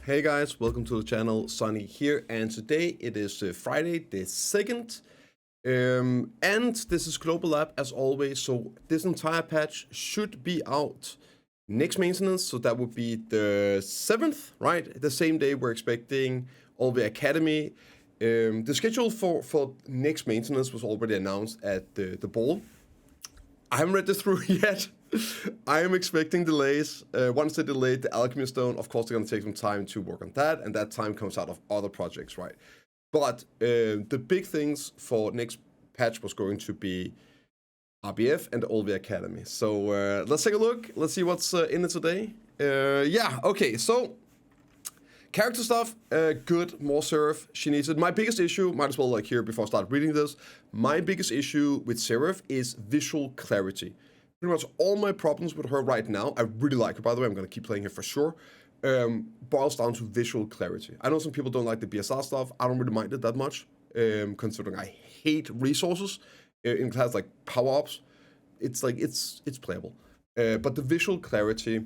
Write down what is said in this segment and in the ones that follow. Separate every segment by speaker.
Speaker 1: Hey guys, welcome to the channel, Sonny here, and today it is Friday the 2nd, and this is Global Lab as always, so this entire patch should be out next maintenance, so that would be the 7th, right? The same day we're expecting Olvia Academy. The schedule for next maintenance was already announced at the ball. I haven't read this through yet. I am expecting delays. Once they delayed the Alchemy Stone, of course they're going to take some time to work on that, and that time comes out of other projects, right? But the big things for next patch was going to be RBF and the Olvia Academy. So let's take a look. Let's see what's in it today. Okay, so character stuff, good, more Seraph, she needs it. My biggest issue, might as well like here before I start reading this, my biggest issue with Seraph is visual clarity. Pretty much all my problems with her right now, I really like her, by the way, I'm going to keep playing her for sure, boils down to visual clarity. I know some people don't like the BSR stuff, I don't really mind it that much, considering I hate resources in class like power-ups. It's like, it's playable. But the visual clarity,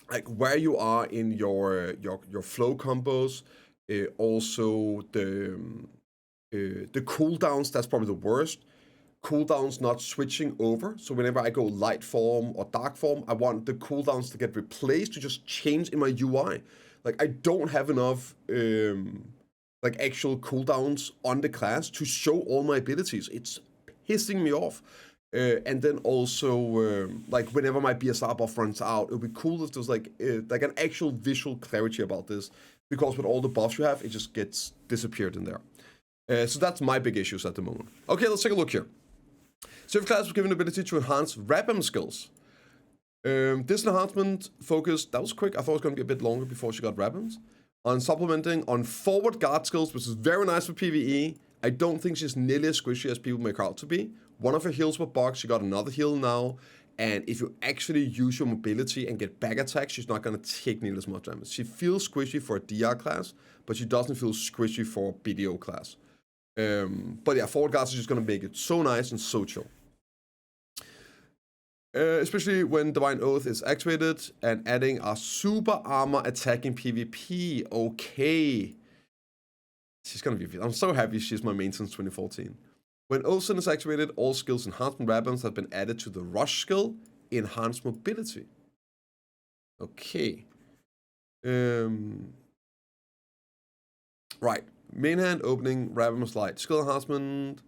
Speaker 1: like where you are in your flow combos, also the cooldowns, that's probably the worst. Cooldowns not switching over, so whenever I go light form or dark form, I want the cooldowns to get replaced, to just change in my UI. Like I don't have enough like actual cooldowns on the class to show all my abilities. It's pissing me off. And then also like whenever my BSR buff runs out, it would be cool if there's like an actual visual clarity about this, because with all the buffs you have, it just gets disappeared in there. So that's my big issues at the moment. Okay, let's take a look here. Seraph class was given the ability to enhance Rabam skills. This enhancement focused, that was quick, I thought it was going to be a bit longer before she got Rabams, on supplementing on forward guard skills, which is very nice for PvE. I don't think she's nearly as squishy as people make her out to be. One of her heals were bugged, she got another heal now, and if you actually use your mobility and get back attack, she's not going to take nearly as much damage. She feels squishy for a DR class, but she doesn't feel squishy for a BDO class. But yeah, forward guards is just going to make it so nice and so chill. Especially when Divine Oath is activated and adding a super armor attacking PvP. Okay. She's gonna be, I'm so happy she's my main since 2014. When Oathson is activated, all skills enhancement Rabams have been added to the rush skill, enhanced mobility. Okay. Right. Main hand opening, Rabams light. Skill enhancement.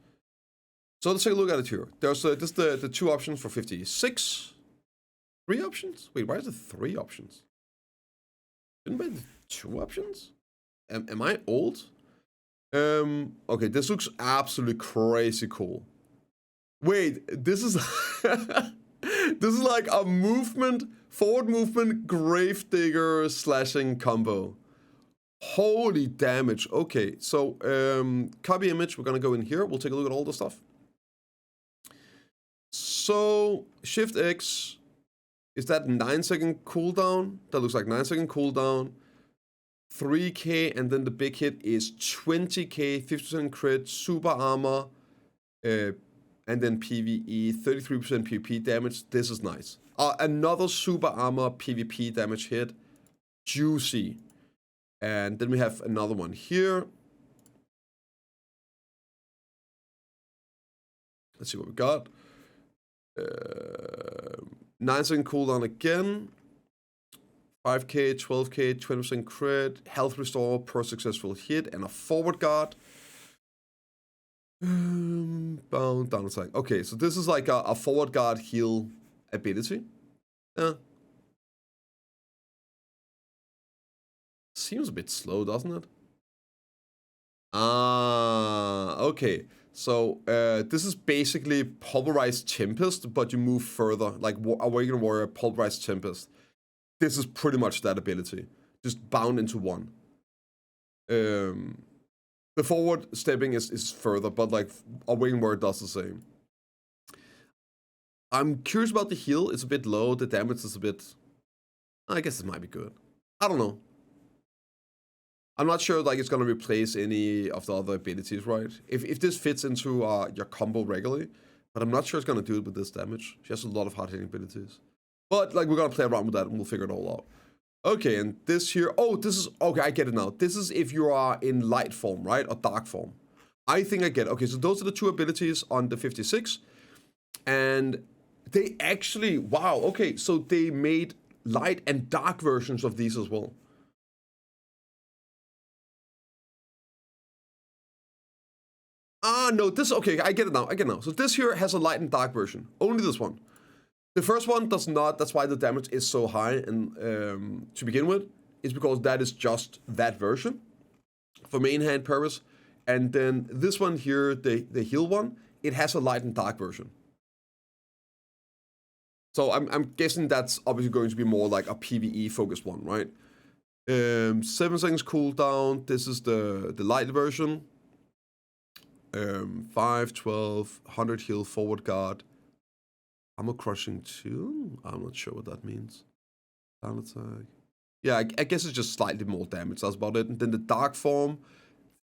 Speaker 1: So let's take a look at it here. There's just the two options for 56. 3 options? Wait, why is it 3 options? Shouldn't be 2 options? Am I old? Okay, this looks absolutely crazy cool. Wait, this is this is like a movement, forward movement, Gravedigger slashing combo. Holy damage. Okay, so copy image, we're gonna go in here, we'll take a look at all the stuff. So, Shift X, is that 9-second cooldown? That looks like 9-second cooldown. 3k, and then the big hit is 20k, 50% crit, super armor, and then PvE, 33% PvP damage. This is nice. Another super armor PvP damage hit. Juicy. And then we have another one here. Let's see what we got. 9-second cooldown again. 5k, 12k, 20% crit, health restore per successful hit, and a forward guard. Bound down attack. Okay, so this is like a forward guard heal ability. Seems a bit slow, doesn't it? Okay. So, this is basically Pulverized Tempest, but you move further, like Awakened Warrior, Pulverized Tempest. This is pretty much that ability, just bound into one. The forward stepping is further, but like Awakened Warrior does the same. I'm curious about the heal, it's a bit low, the damage is a bit, I guess it might be good. I don't know. I'm not sure like it's gonna replace any of the other abilities, right? If this fits into your combo regularly, but I'm not sure it's gonna do it with this damage. She has a lot of hard hitting abilities. But like we're gonna play around with that and we'll figure it all out. Okay, and this here, oh, this is, okay, I get it now. This is if you are in light form, right? Or dark form. I think I get it. Okay, so those are the two abilities on the 56. And they actually, wow, okay, so they made light and dark versions of these as well. Ah, no, this, okay, I get it now, So this here has a light and dark version. Only this one. The first one does not, that's why the damage is so high and to begin with. It's because that is just that version for main hand purpose. And then this one here, the heal one, it has a light and dark version. So I'm guessing that's obviously going to be more like a PvE focused one, right? 7 seconds cooldown. This is the light version. 5, 12, 100 heal, forward guard. Armor crushing 2? I'm not sure what that means. Down attack. Yeah, I guess it's just slightly more damage. That's about it. And then the dark form,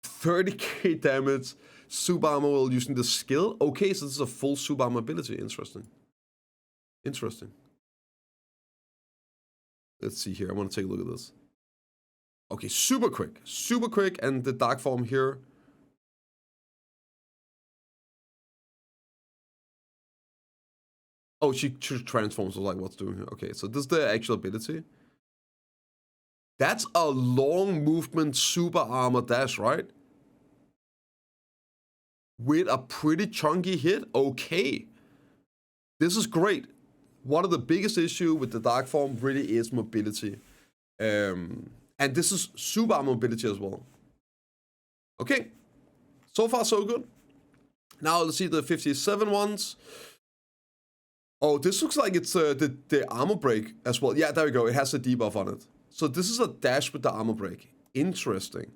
Speaker 1: 30k damage. Super armor while using the skill. Okay, so this is a full super armor ability. Interesting. Interesting. Let's see here. I want to take a look at this. Okay, super quick. Super quick. And the dark form here. Oh, she transforms. So like, what's doing here? Okay, so this is the actual ability. That's a long movement super armor dash, right? With a pretty chunky hit. Okay. This is great. One of the biggest issue with the dark form really is mobility. And this is super armor mobility as well. Okay. So far, so good. Now let's see the 57 ones. Oh, this looks like it's the armor break as well. Yeah, there we go. It has a debuff on it. So this is a dash with the armor break. Interesting.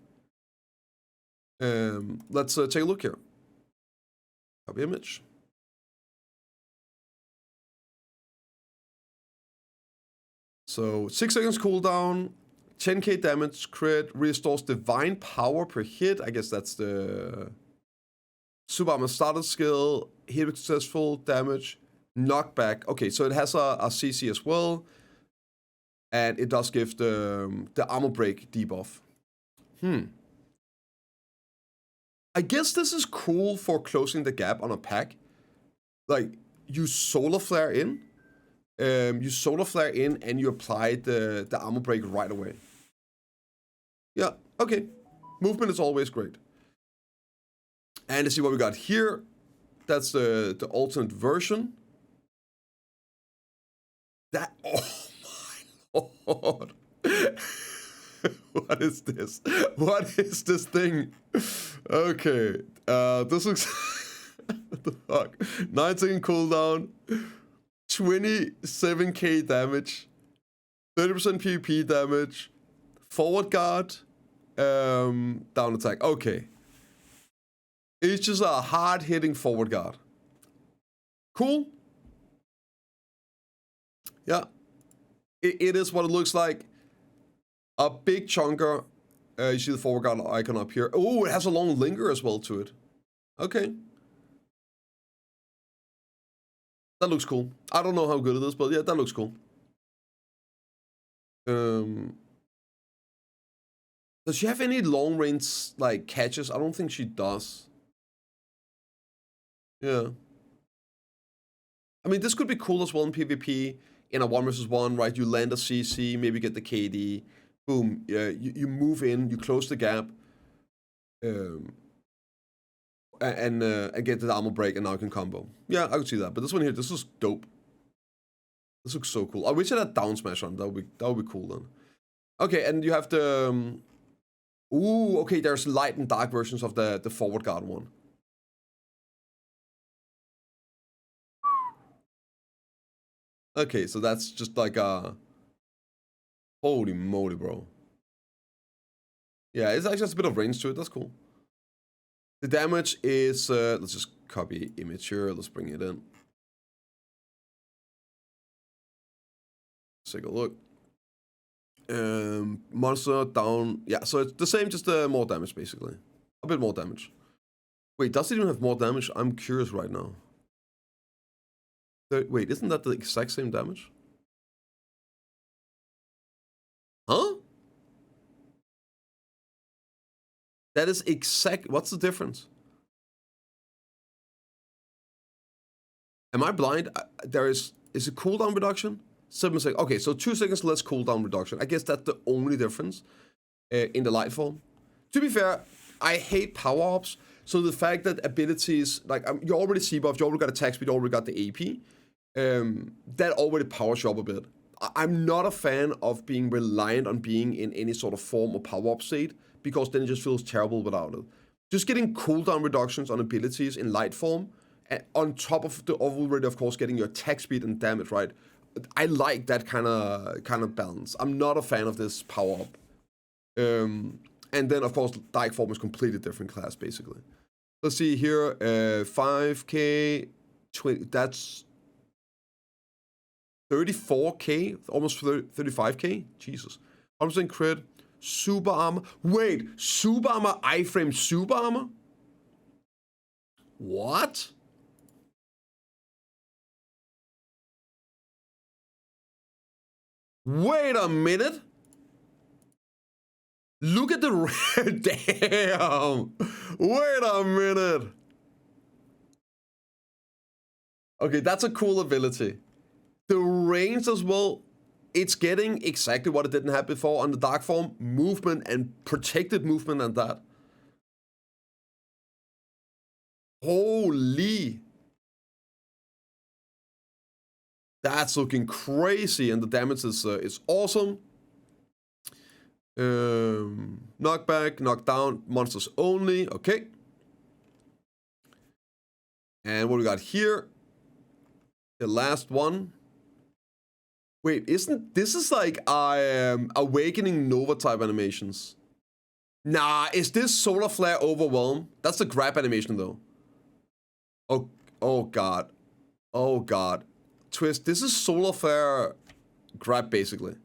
Speaker 1: Let's take a look here. Copy image. So 6 seconds cooldown, 10k damage, crit, restores divine power per hit. I guess that's the super armor starter skill, hit with successful damage, knockback. Okay, so it has a CC as well. And it does give the armor break debuff. I guess this is cool for closing the gap on a pack. Like, you solar flare in. And you apply the armor break right away. Yeah, okay. Movement is always great. And let's see what we got here. That's the alternate version. That, oh my lord. What is this? What is this thing? Okay, this looks... What the fuck? 19 cooldown, 27k damage, 30% PvP damage, forward guard, down attack. Okay. It's just a hard-hitting forward guard. Cool. Yeah. It is what it looks like. A big chunker. You see the forward guard icon up here. Oh, it has a long linger as well to it. Okay. That looks cool. I don't know how good it is, but yeah, that looks cool. Does she have any long range like catches? I don't think she does. Yeah. I mean, this could be cool as well in PvP in a 1 versus 1, right? You land a CC, maybe get the KD. Boom. Yeah, you move in, you close the gap. And get the armor break, and now you can combo. Yeah, I could see that. But this one here, this is dope. This looks so cool. I wish it had down smash on. That would be cool then. Okay, and you have the ooh, okay, there's light and dark versions of the forward guard one. Okay, so that's just like a holy moly, bro. Yeah, it's actually just a bit of range to it. That's cool. The damage is let's just copy image here. Let's bring it in. Let's take a look. Monster down. Yeah, so it's the same, just more damage basically. A bit more damage. Wait, does it even have more damage? I'm curious right now. Wait, isn't that the exact same damage? That is exact. What's the difference? Am I blind? Is it cooldown reduction? 7 seconds. Okay, so 2 seconds less cooldown reduction. I guess that's the only difference in the light form. To be fair, I hate power-ups. So the fact that abilities, like, you already C-buff, you already got attack speed, you already got the AP, that already powers you up a bit. I'm not a fan of being reliant on being in any sort of form or power-up state, because then it just feels terrible without it. Just getting cooldown reductions on abilities in light form, on top of the already, of course, getting your attack speed and damage, right? I like that kind of balance. I'm not a fan of this power-up. And then, of course, Dark Form is completely different class, basically. Let's see here, 5k, 20, that's 34k, almost 35k, Jesus. 100% crit, super armor. Wait, super armor, iframe super armor? What? Wait a minute. Look at the red. Damn. Wait a minute. Okay, that's a cool ability. The range as well, it's getting exactly what it didn't have before on the dark form. Movement and protected movement and that. Holy. That's looking crazy, and the damage is awesome. Knockback, knockdown, monsters only. Okay. And what we got here? The last one. Wait, isn't this is like Awakening Nova type animations? Nah, is this Solar Flare Overwhelm? That's the grab animation though. Oh god. Oh god. Twist, this is Solar Flare grab basically.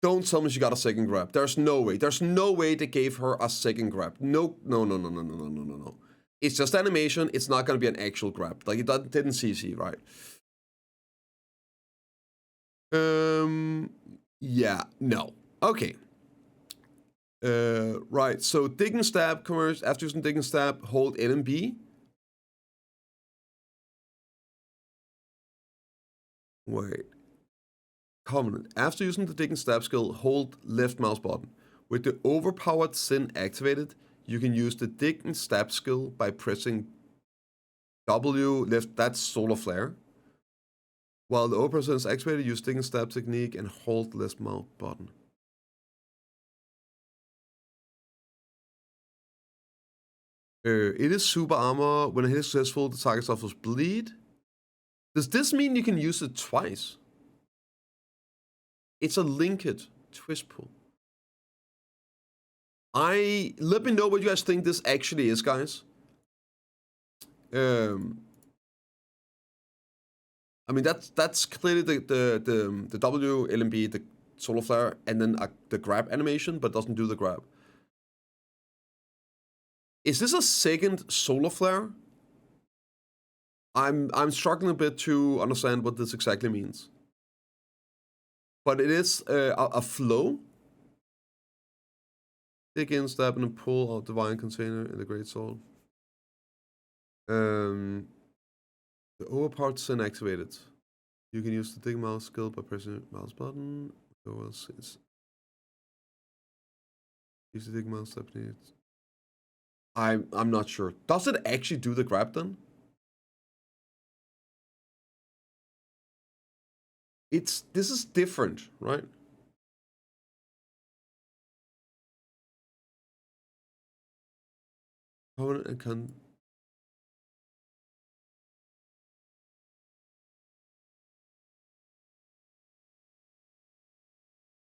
Speaker 1: Don't tell me she got a second grab. There's no way. There's no way they gave her a second grab. No. It's just animation. It's not gonna be an actual grab. Like it didn't CC, right? Yeah, no. Okay. Right. So dig and stab commerce. After using dig and stab, hold L and B. Wait. Covenant. After using the dig and stab skill, hold left mouse button. With the overpowered sin activated, you can use the dig and stab skill by pressing W left. That's Solar Flare. While the overpowered sin is activated, use dig and stab technique and hold left mouse button. It is super armor. When a hit is successful, the target suffers bleed. Does this mean you can use it twice? It's a linked twist pool. Let me know what you guys think this actually is, guys. I mean that's clearly the W LMB, the Solar Flare, and then the grab animation, but doesn't do the grab. Is this a second Solar Flare? I'm struggling a bit to understand what this exactly means. But it is a flow. Dig in, stab, and pull out Divine Container in the Great Soul. The overpowered sin activated. You can use the dig mouse skill by pressing the mouse button. Use the dig mouse step needs. I'm not sure. Does it actually do the grab then? This is different, right? Covenant and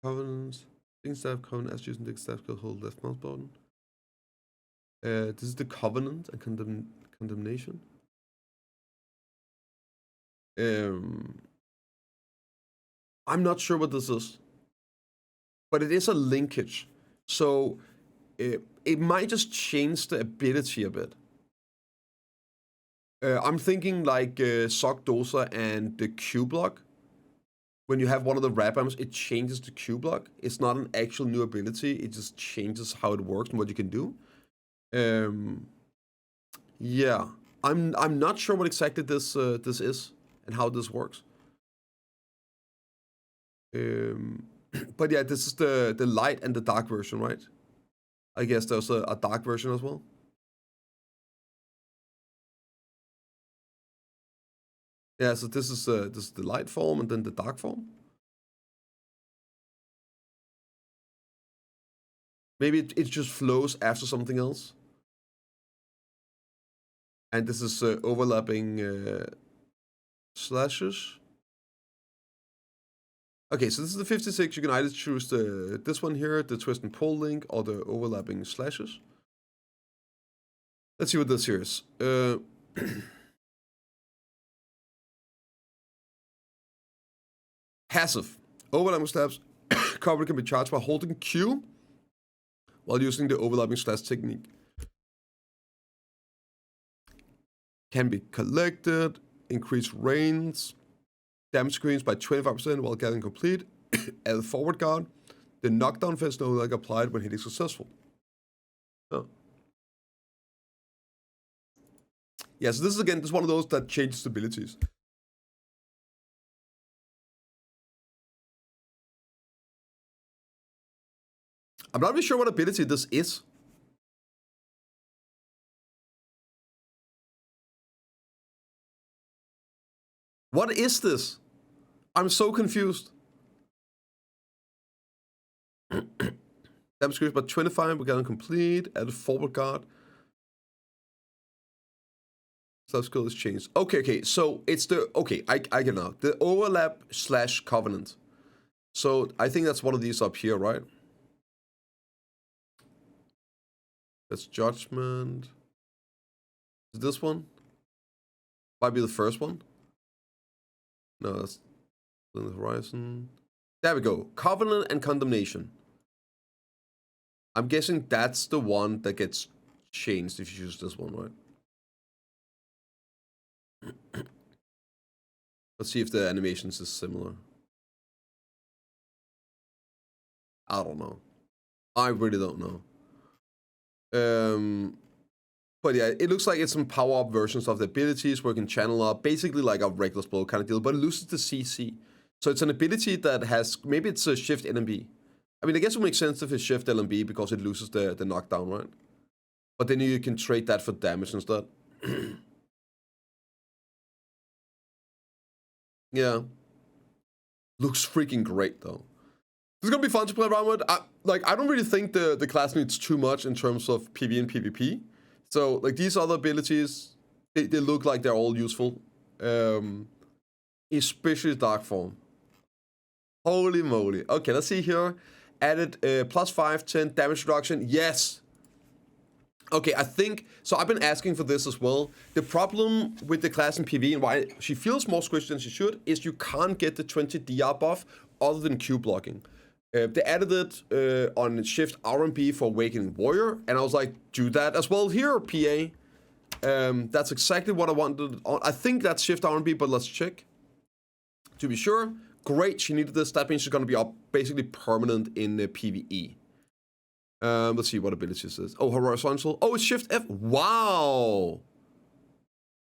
Speaker 1: Covenant. Dig stab covenant as using dig stab skill, hold left mouse button. This is the covenant and condemnation. I'm not sure what this is, but it is a linkage, so it might just change the ability a bit. I'm thinking like Sock Dosa and the Q block. When you have one of the Rabams, it changes the Q block. It's not an actual new ability. It just changes how it works and what you can do. Yeah, I'm not sure what exactly this is and how this works. But yeah, this is the light and the dark version, right? I guess there's a dark version as well. Yeah, so this is the light form and then the dark form. Maybe it just flows after something else. And this is overlapping slashes. Okay, so this is the 56. You can either choose this one here, the twist and pull link, or the overlapping slashes. Let's see what this here is. Passive. Overlapping slash cover can be charged by holding Q while using the overlapping slash technique. Can be collected, increase range, damage screens by 25% while getting complete. Add forward guard. The knockdown phase no longer applied when hitting successful. Oh. Yeah, so this is one of those that changes abilities. I'm not really sure what ability this is. What is this? I'm so confused. Damage screens by 25, we got complete. Add forward guard. Self skill is changed. Okay, so it's the, I get now. The overlap slash covenant. So I think that's one of these up here, right? That's judgment. Is this one? Might be the first one. No, that's the horizon. There we go. Covenant and condemnation. I'm guessing that's the one that gets changed if you use this one, right? Let's see if the animations is similar. I don't know. I really don't know. But yeah, it looks like it's some power-up versions of the abilities where you can channel up, basically like a reckless blow kind of deal, but it loses the CC. So it's an ability that has, maybe it's a shift LMB. I mean, I guess it makes sense if it's shift LMB because it loses the knockdown, right? But then you can trade that for damage instead. Yeah. Looks freaking great, though. This is gonna be fun to play around with. I don't really think the class needs too much in terms of PvE and PvP. So, like, these other abilities, they look like they're all useful. Especially Dark Form. Holy moly. Okay, let's see here. Added plus 5, 10 damage reduction. Yes. Okay, I think, so I've been asking for this as well. The problem with the class in PvE and why she feels more squishy than she should is you can't get the 20 DR buff other than Q blocking. They added it on Shift RMB for Awakening Warrior, and I was like, do that as well here, PA. That's exactly what I wanted. I think that's Shift RMB, but let's check. To be sure, great, she needed this. That means she's going to be up basically permanent in PvE. Let's see what ability this is. Oh, horizontal. Oh, it's Shift F. Wow.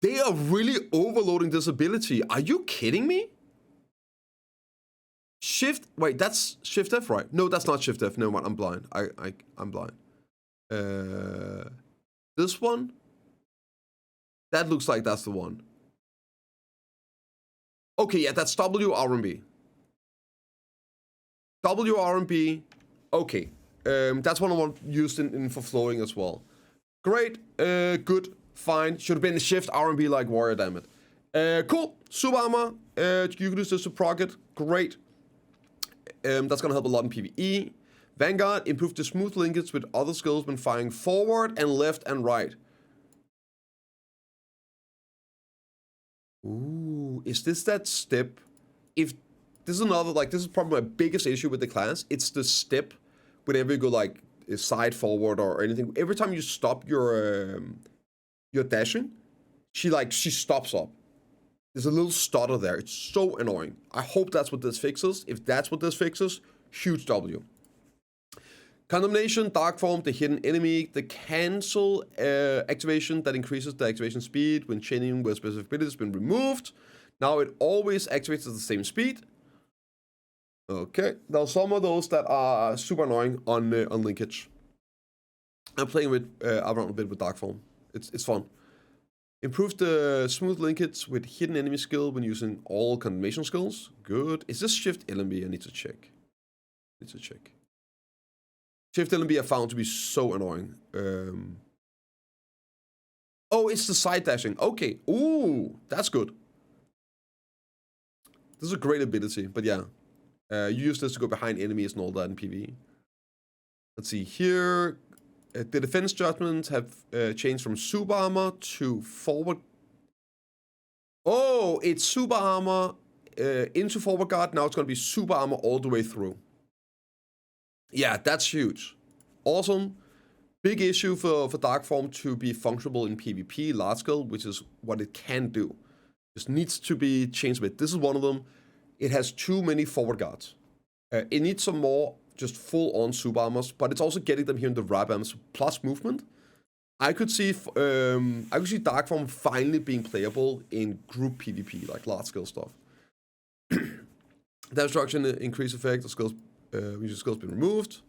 Speaker 1: They are really overloading this ability. Are you kidding me? Shift, wait, that's Shift F, right? No, that's not Shift F. No, I'm blind. I'm blind. This one? That looks like that's the one. Okay, yeah, that's WRMB. WRMB. Okay. That's one I want used in for flowing as well. Great. Good. Fine. Should have been Shift RMB like Warrior, damn it. Cool. Super armor. You can use this to proc it. Great. That's gonna help a lot in PvE. Vanguard, improve the smooth linkage with other skills when firing forward and left and right. Ooh, is this that step? If this is another, like, this is probably my biggest issue with the class. It's the step whenever you go like side forward or anything. Every time you stop your dashing, she stops up. There's a little stutter there. It's so annoying. I hope that's what this fixes. If that's what this fixes, huge W. Condemnation, Dark Form, the hidden enemy, the cancel activation that increases the activation speed when chaining where specific ability has been removed. Now it always activates at the same speed. Okay, there are some of those that are super annoying on linkage. I'm playing with around a bit with Dark Form. It's fun. Improve the smooth linkage with hidden enemy skill when using all condemnation skills. Good. Is this shift LMB? I need to check. Shift LMB I found to be so annoying. Oh, it's the side dashing. Okay. Ooh, that's good. This is a great ability, but yeah. You use this to go behind enemies and all that in PvE. Let's see here. The defense judgments have changed from super armor to forward. Oh, it's super armor into forward guard. Now it's going to be super armor all the way through. Yeah, that's huge. Awesome. Big issue for Dark Form to be functional in PvP, large scale, which is what it can do. Just needs to be changed a bit. This is one of them. It has too many forward guards. It needs some more just full-on super armors, but it's also getting them here in the Rabams plus movement. I could see Dark Form finally being playable in group PvP, like large-scale stuff. Destruction increase effect. The skills, user skills been removed.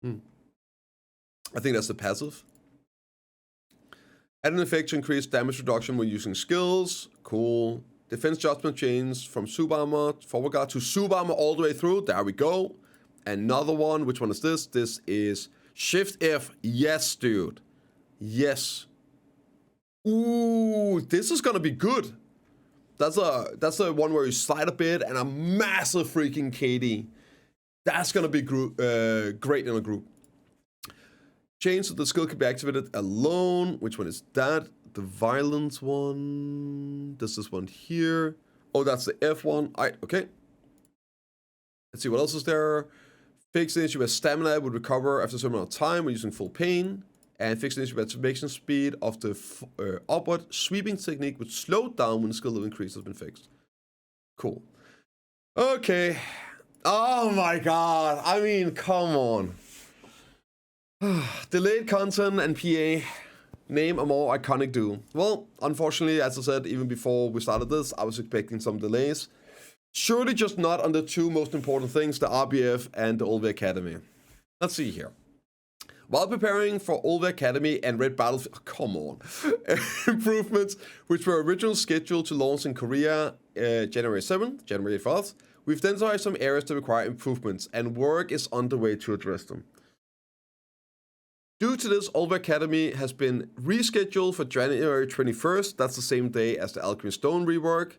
Speaker 1: I think that's the passive. Add an effect to increase damage reduction when using skills. Cool. Defense judgment change from super armor, forward guard to super armor all the way through. There we go. Another one. Which one is this? This is Shift F. Yes, dude. Yes. Ooh, this is gonna be good. That's a one where you slide a bit and a massive freaking KD. That's gonna be great in a group. Change so the skill can be activated alone. Which one is that? The violence one. This is one here. Oh, that's the F one. Alright, okay. Let's see what else is there. Fix the issue where stamina would recover after a certain amount of time when using full pain. And fix the issue where activation speed of the upward sweeping technique would slow down when the skill level increase has been fixed. Cool. Okay. Oh my god. I mean, come on. Delayed content and PA. Name a more iconic duo. Well, unfortunately, as I said, even before we started this, I was expecting some delays. Surely just not on the two most important things, the RBF and the Olvia Academy. Let's see here. While preparing for Olvia Academy and Red Battlefield, oh, come on, improvements, which were originally scheduled to launch in Korea January 7th, January 4th, we've identified some areas that require improvements, and work is underway to address them. Due to this, Olvia Academy has been rescheduled for January 21st. That's the same day as the Alchemy Stone rework.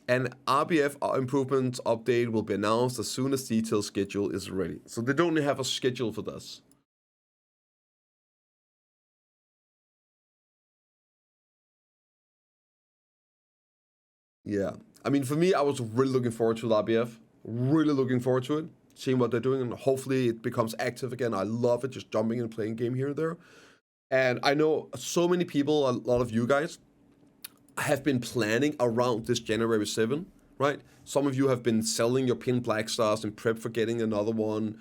Speaker 1: An RBF improvement update will be announced as soon as detailed schedule is ready. So they don't have a schedule for this. Yeah. I mean, for me, I was really looking forward to the RBF. Really looking forward to it. Seeing what they're doing, and hopefully it becomes active again. I love it, just jumping and playing game here and there. And I know so many people, a lot of you guys, have been planning around this January 7, right? Some of you have been selling your pinned Black Stars in prep for getting another one,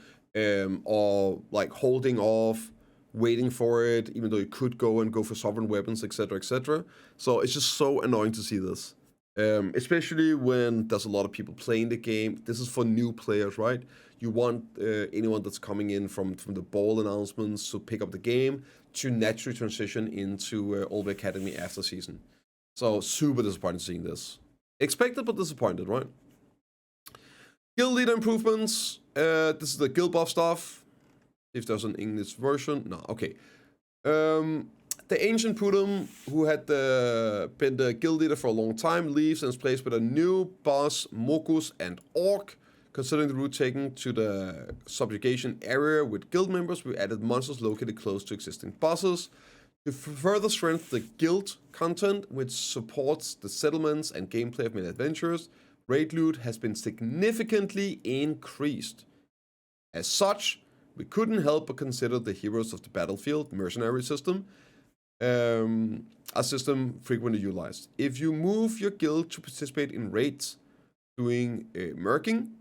Speaker 1: or like holding off, waiting for it, even though you could go for sovereign weapons, etc., etc. So it's just so annoying to see this. Especially when there's a lot of people playing the game. This is for new players, right? You want anyone that's coming in from the ball announcements to pick up the game to naturally transition into Olvia Academy after season. So super disappointed seeing this. Expected but disappointed, right? Guild leader improvements. This is the guild buff stuff. If there's an English version. No, okay. The ancient Pudum, who had been the guild leader for a long time, leaves and is placed with a new boss, Mokus and Orc. Considering the route taken to the subjugation area with guild members, we added monsters located close to existing bosses. To further strengthen the guild content, which supports the settlements and gameplay of many adventurers, raid loot has been significantly increased. As such, we couldn't help but consider the heroes of the battlefield mercenary system, a system frequently utilized. If you move your guild to participate in raids doing merking,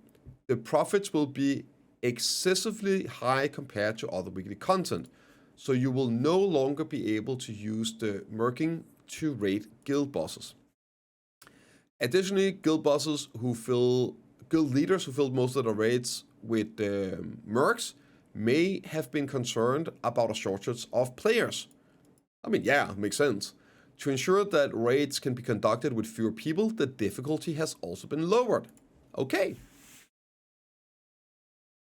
Speaker 1: the profits will be excessively high compared to other weekly content. So you will no longer be able to use the merking to raid guild bosses. Additionally, guild leaders who filled most of the raids with mercs may have been concerned about a shortage of players. I mean, yeah, makes sense. To ensure that raids can be conducted with fewer people, the difficulty has also been lowered. Okay.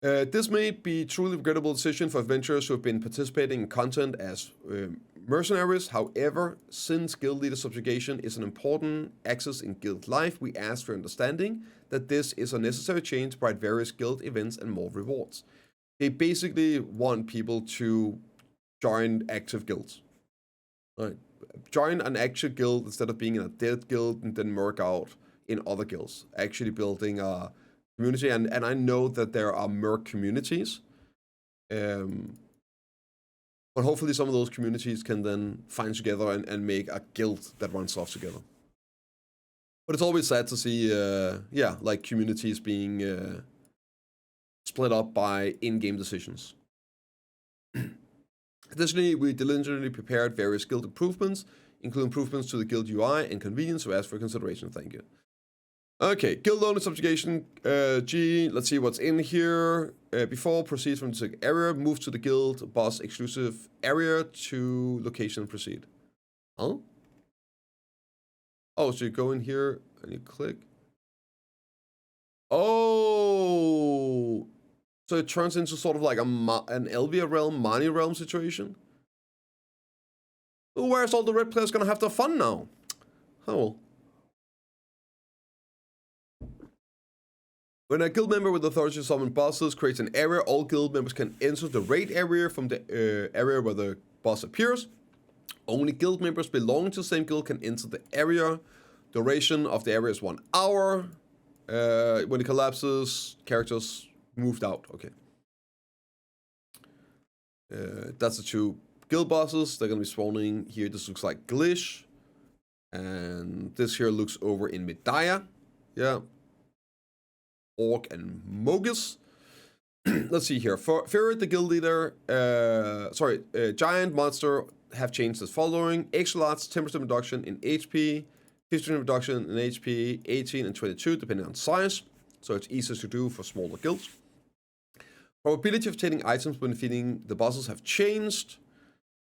Speaker 1: This may be a truly regrettable decision for adventurers who have been participating in content as mercenaries. However, since guild leader subjugation is an important axis in guild life, we ask for understanding that this is a necessary change to provide various guild events and more rewards. They basically want people to join active guilds. Right. Join an actual guild instead of being in a dead guild and then merc out in other guilds. Actually building a community, and I know that there are merc communities. But hopefully some of those communities can then find together and make a guild that runs off together. But it's always sad to see, like communities being split up by in-game decisions. Additionally, we diligently prepared various guild improvements, including improvements to the guild UI and convenience, so ask for consideration. Thank you. Okay, guild owner subjugation. Let's see what's in here. Before proceed from the area, move to the guild boss exclusive area to location and proceed. Huh? Oh, so you go in here and you click. Oh, so it turns into sort of like an Olvia realm, Mani realm situation. Ooh, where's all the red players gonna have their fun now? Oh well. When a guild member with authority to summon bosses creates an area, all guild members can enter the raid area from the area where the boss appears. Only guild members belonging to the same guild can enter the area. Duration of the area is 1 hour. When it collapses, characters moved out. Okay. That's the 2 guild bosses. They're going to be spawning here. This looks like Glish. And this here looks over in Medaya. Yeah. Orc and Mogus. Let's see here. For Ferret, the guild leader, giant monster have changed as following. Extra lots, 10% reduction in HP, 15% reduction in HP, 18 and 22, depending on size. So it's easier to do for smaller guilds. Probability of obtaining items when defeating the bosses have changed.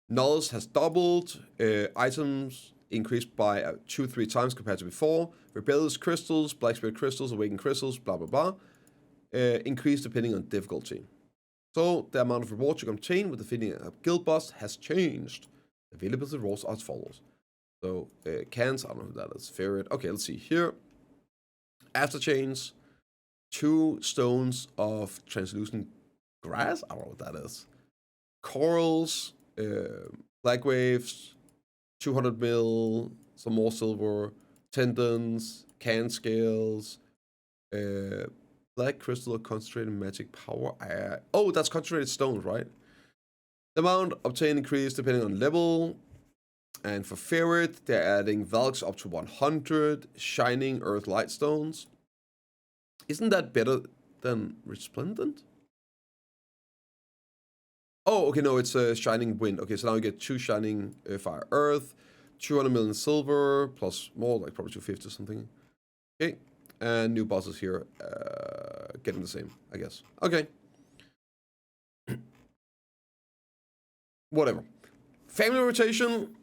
Speaker 1: Knowledge has doubled. Items increased by 2-3 times compared to before. Rebellious crystals, black spirit crystals, awakened crystals, blah blah blah. Increased depending on difficulty. So the amount of rewards you can obtain with defeating a guild boss has changed. Available rewards are as follows. So cans, I don't know who that is. Ferret. Okay, let's see here. After change, 2 stones of translucent grass. I don't know what that is. Corals, black waves, 200 mil, some more silver, tendons, can scales, black crystal of concentrated magic power. Oh, that's concentrated stones, right? The amount obtained increased depending on level. And for Ferret, they're adding Valks up to 100, shining earth light stones. Isn't that better than Resplendent? Oh, okay, no, it's a shining wind. Okay, so now we get 2 shining fire earth, 200 million silver, plus more, like probably 250 or something. Okay, and new bosses here, getting the same, I guess. Okay. Whatever. Family rotation.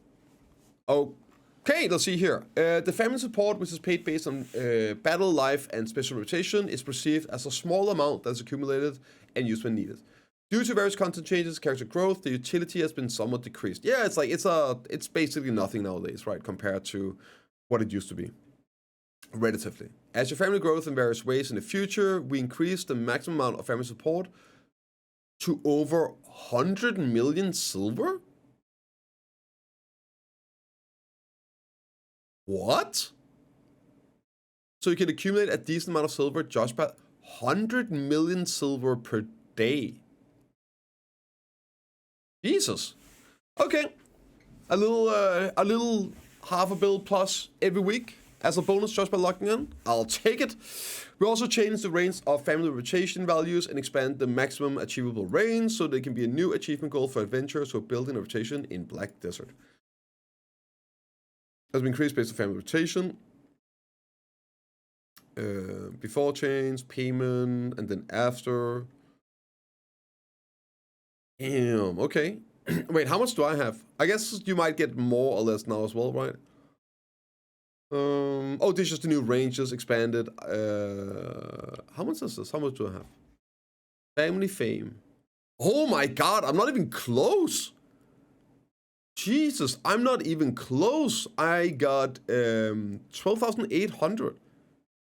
Speaker 1: Okay, let's see here. The family support, which is paid based on battle, life, and special rotation, is perceived as a small amount that's accumulated and used when needed. Due to various content changes, character growth, the utility has been somewhat decreased. Yeah, it's like it's basically nothing nowadays, right, compared to what it used to be, relatively. As your family grows in various ways in the future, we increase the maximum amount of family support to over 100 million silver. What? So you can accumulate a decent amount of silver just by 100 million silver per day. Jesus. Okay. A little half a bill plus every week. as a bonus just by logging in. I'll take it. We also changed the range of family rotation values and expand the maximum achievable range so there can be a new achievement goal for adventurers who are building a rotation in Black Desert. Has been increased based on family rotation. Before change, payment, and then after. Damn, okay. Wait, how much do I have? I guess you might get more or less now as well, right? Oh, this is just the new ranges expanded. How much is this? How much do I have? Family fame. Oh my god, I'm not even close. Jesus, I'm not even close. I got 12,800.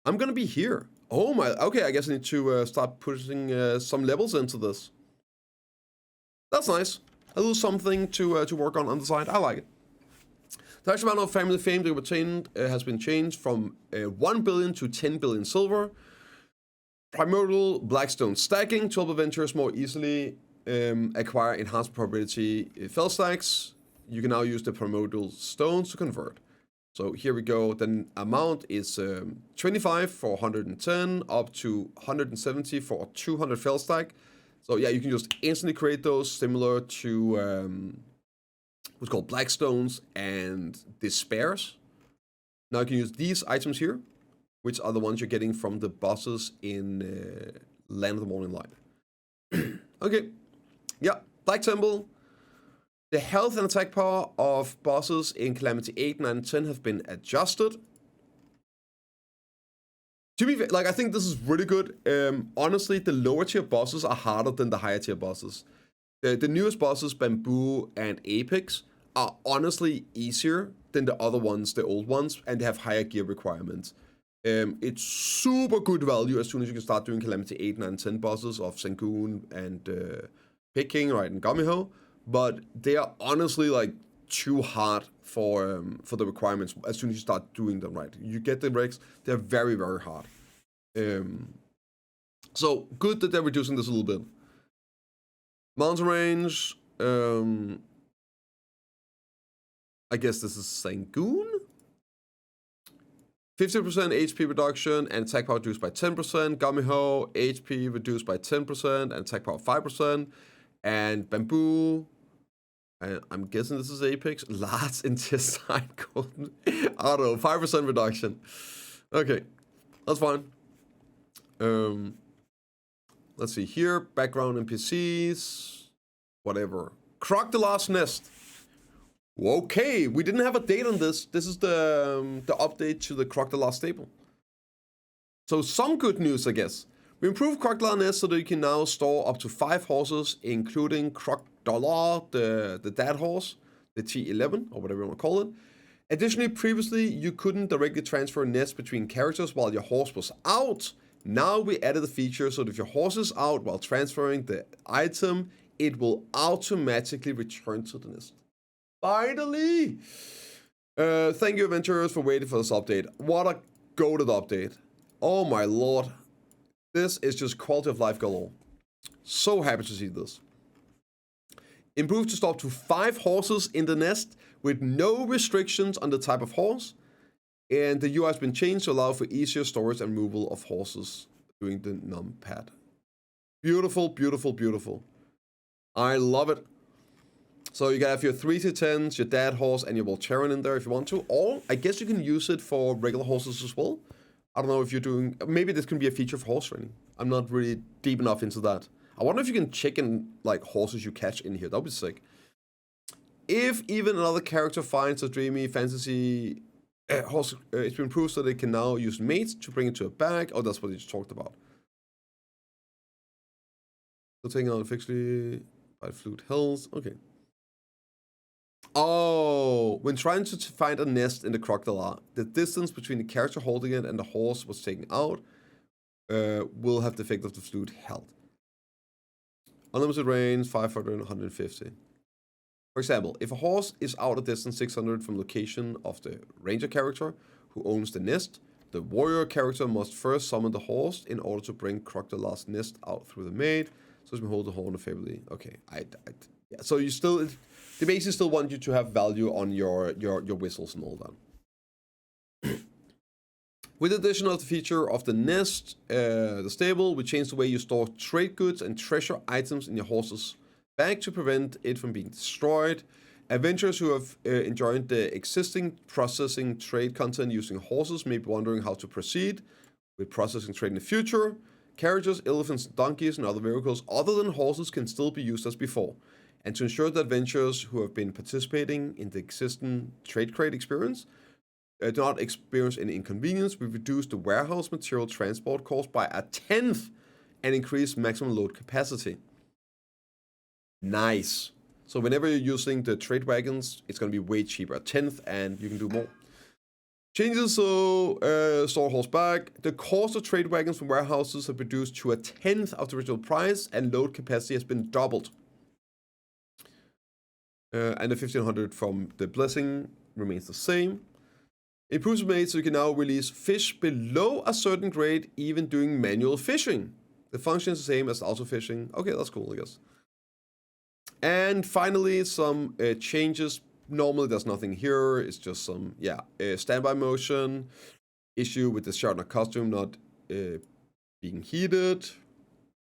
Speaker 1: I'm gonna be here. Oh my, okay, I guess I need to start pushing some levels into this. That's nice. A little something to work on the side. I like it. The actual amount of family fame they retained has been changed from 1 billion to 10 billion silver. Primordial Blackstone stacking. 12 adventurers more easily acquire enhanced probability Failstacks. You can now use the primordial stones to convert. So here we go. The amount is 25 for 110 up to 170 for 200 Failstack. So yeah, you can just instantly create those, similar to what's called Blackstones and Despairs. Now you can use these items here, which are the ones you're getting from the bosses in Land of the Morning Light. Okay, yeah, Black Temple. The health and attack power of bosses in Calamity 8, 9, and 10 have been adjusted. To be fair, like, I think this is really good. Honestly, the lower tier bosses are harder than the higher tier bosses. The newest bosses, Bamboo and Apex, are honestly easier than the other ones, the old ones, and they have higher gear requirements. It's super good value as soon as you can start doing Calamity 8, 9, 10 bosses of Sangoon and Peking, right, and Gumiho. But they are honestly like too hard for the requirements as soon as you start doing them right. You get the regs, they're very, very hard. So good that they're reducing this a little bit. Mountain range, I guess this is Sangoon. 50% HP reduction and attack power reduced by 10%. Gumiho, HP reduced by 10% and attack power 5%. And Bamboo, I'm guessing this is Apex. Large intestine golden. I don't know, 5% reduction. Okay, that's fine. Let's see here. Background NPCs. Whatever. Krogdalo Nest. Okay, we didn't have a date on this. This is the update to the Krogdalo Stable. So some good news, I guess. We improved Krogdalo Nest so that you can now store up to 5 horses, including Krogdalo, the dad horse, the T11, or whatever you want to call it. Additionally, previously, you couldn't directly transfer nests between characters while your horse was out. Now we added a feature so that if your horse is out while transferring the item, it will automatically return to the nest. Finally! Thank you, adventurers, for waiting for this update. What a goated update. Oh my lord. This is just quality of life galore. So happy to see this. Improved to stop to 5 horses in the nest with no restrictions on the type of horse. And the UI has been changed to allow for easier storage and removal of horses doing the numpad. Beautiful, beautiful, beautiful. I love it. So you can have your 3-10s, your dad horse, and your Voltaren in there if you want to. Or I guess you can use it for regular horses as well. I don't know if you're doing... Maybe this can be a feature for horse training. I'm not really deep enough into that. I wonder if you can check in, like, horses you catch in here. That would be sick. If even another character finds a dreamy fantasy horse, it's been improved so they can now use mates to bring it to a bag. Oh, that's what you just talked about. So taking out fixedly by flute hills. Okay. Oh, when trying to find a nest in the Krogdalo, the distance between the character holding it and the horse was taken out will have the effect of the flute held. Unlimited range, 500, 150. For example, if a horse is out a distance 600 from location of the ranger character who owns the nest, the warrior character must first summon the horse in order to bring Krogdalo's nest out through the maid. So you can hold the horn favorably. Okay, yeah. So you still, they basically still want you to have value on your whistles and all that. With the addition of the feature of the nest, the stable, we changed the way you store trade goods and treasure items in your horse's bag to prevent it from being destroyed. Adventurers who have enjoyed the existing processing trade content using horses may be wondering how to proceed with processing trade in the future. Carriages, elephants, donkeys, and other vehicles other than horses can still be used as before. And to ensure that adventurers who have been participating in the existing trade crate experience do not experience any inconvenience, we've reduced the warehouse material transport cost by 1/10 and increased maximum load capacity. Nice. So whenever you're using the trade wagons, it's going to be way cheaper, 1/10, and you can do more. Changes, so store horse back. The cost of trade wagons from warehouses have reduced to 1/10 of the original price, and load capacity has been doubled. And the 1500 from the blessing remains the same. Improvements made so you can now release fish below a certain grade, even doing manual fishing. The function is the same as auto fishing. Okay, that's cool, I guess. And finally, some changes. Normally, there's nothing here. It's just some, standby motion. Issue with the Shardner costume not being heated.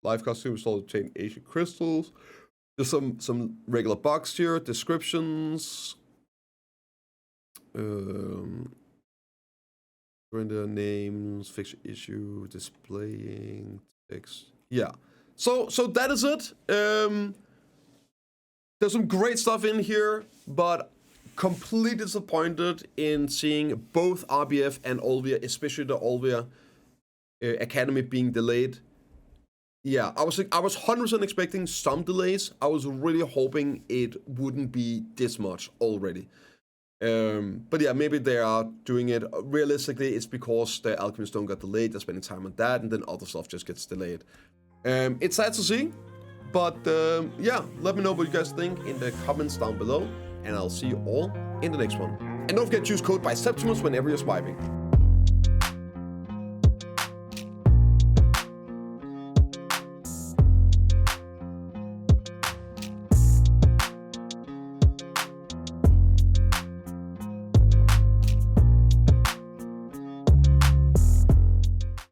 Speaker 1: Live costumes all obtain ancient crystals. There's some regular bugs here. Descriptions. Render names, fixture issue, displaying text. Yeah. So that is it. There's some great stuff in here, but completely disappointed in seeing both RBF and Olvia, especially the Olvia Academy being delayed. Yeah, I was 100% expecting some delays. I was really hoping it wouldn't be this much already. But yeah, maybe they are doing it. Realistically, it's because the Alchemy Stone got delayed. They're spending time on that, and then other stuff just gets delayed. It's sad to see, but yeah, let me know what you guys think in the comments down below, and I'll see you all in the next one. And don't forget to use code Biceptimus whenever you're swiping.